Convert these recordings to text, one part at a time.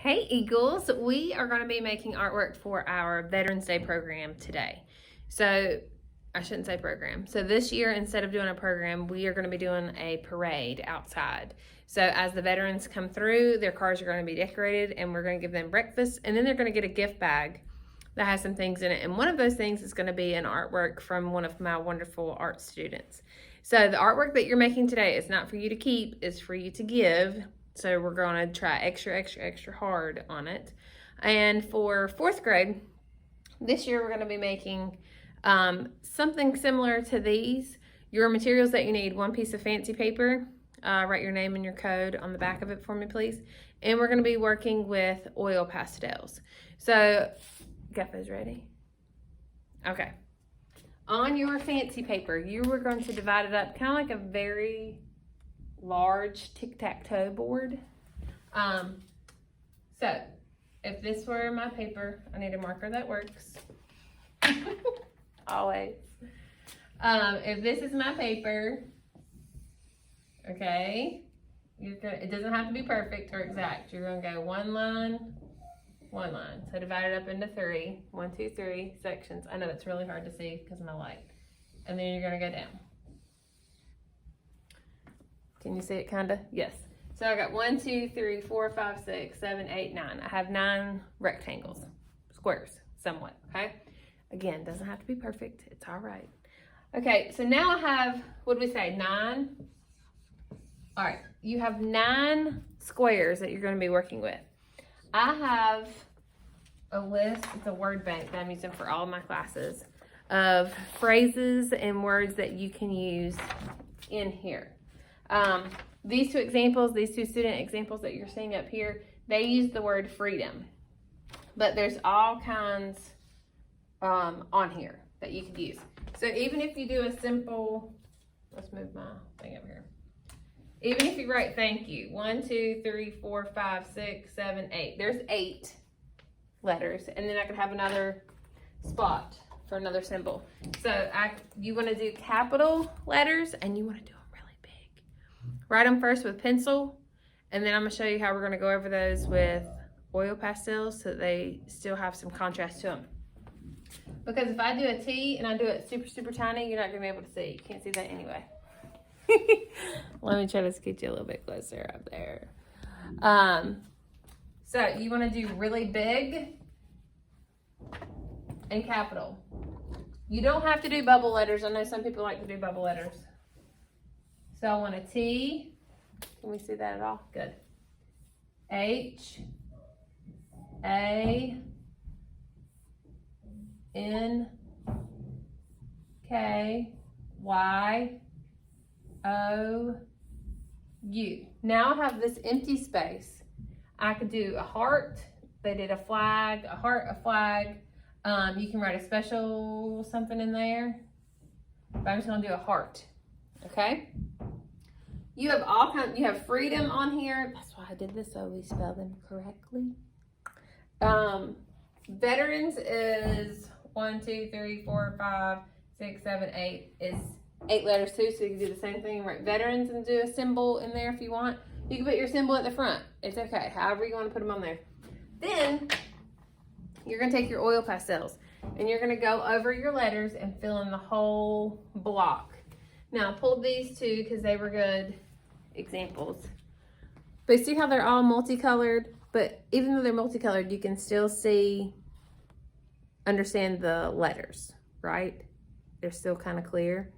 Hey Eagles, we are going to be making artwork for our Veterans Day program today. So, I shouldn't say program. So this year, instead of doing a program, we are going to be doing a parade outside. So as the veterans come through, their cars are going to be decorated and we're going to give them breakfast, and then they're going to get a gift bag that has some things in it. And one of those things is going to be an artwork from one of my wonderful art students. So the artwork that you're making today is not for you to keep, it's for you to give. So we're going to try extra hard on it. And for 4th grade, this year we're going to be making something similar to these. Your materials that you need: one piece of fancy paper. Write your name and your code on the back of it for me, please. And we're going to be working with oil pastels. So, got those ready? Okay. On your fancy paper, you were going to divide it up kind of like a very large tic-tac-toe board. So if this were my paper, I need a marker that works. Always. If this is my paper, okay, it doesn't have to be perfect or exact. You're gonna go one line. So divide it up into 3, 1, 2, 3 sections. I know it's really hard to see because of my light. And then you're gonna go down. Can you see it kinda? Yes. So I got 1, 2, 3, 4, 5, 6, 7, 8, 9. I have 9 rectangles, squares, somewhat, okay? Again, doesn't have to be perfect. It's all right. Okay, so now I have, what did we say, 9? All right, you have 9 squares that you're gonna be working with. I have a list, it's a word bank that I'm using for all of my classes, of phrases and words that you can use in here. These two student examples that you're seeing up here, they use the word freedom. But there's all kinds on here that you could use. So even if you do a simple, let's move my thing over here. Even if you write thank you, 1, 2, 3, 4, 5, 6, 7, 8. There's 8 letters. And then I could have another spot for another symbol. So you want to do capital letters and you want to do them really big. Write them first with pencil, and then I'm going to show you how we're going to go over those with oil pastels so that they still have some contrast to them. Because if I do a T and I do it super tiny, you're not going to be able to see. You can't see that anyway. Let me try to scoot you a little bit closer up there. So you want to do really big and capital. You don't have to do bubble letters. I know some people like to do bubble letters. So I want a T. Can we see that at all? Good. H, A, N, K, Y, O, U. Now I have this empty space. I could do a heart. They did a flag, a heart, a flag. You can write a special something in there. But I'm just gonna do a heart. Okay? You have you have freedom on here. That's why I did this, so we spell them correctly. Veterans is 1, 2, 3, 4, 5, 6, 7, 8 is 8 letters too, so you can do the same thing and write veterans and do a symbol in there if you want. You can put your symbol at the front. It's okay, however you want to put them on there. Then you're going to take your oil pastels and you're going to go over your letters and fill in the whole block. Now I pulled these two because they were good examples. But see how they're all multicolored? But even though they're multicolored, you can still understand the letters, right? They're still kind of clear.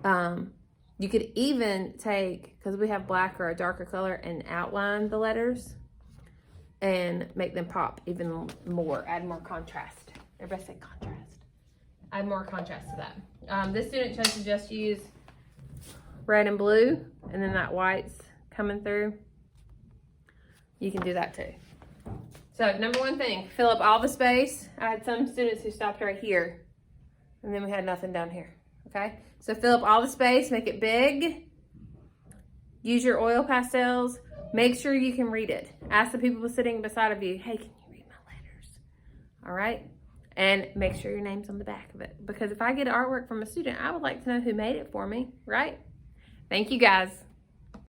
You could even take, because we have black or a darker color, and outline the letters and make them pop even more, add more contrast. Everybody say contrast. Add more contrast to that. This student chose to just use red and blue, and then that white's coming through. You can do that too. So number 1 thing, fill up all the space. I had some students who stopped right here, and then we had nothing down here. Okay, so fill up all the space, make it big. Use your oil pastels. Make sure you can read it. Ask the people sitting beside of you, hey, can you read my letters? All right, and make sure your name's on the back of it. Because if I get artwork from a student, I would like to know who made it for me, right? Thank you, guys.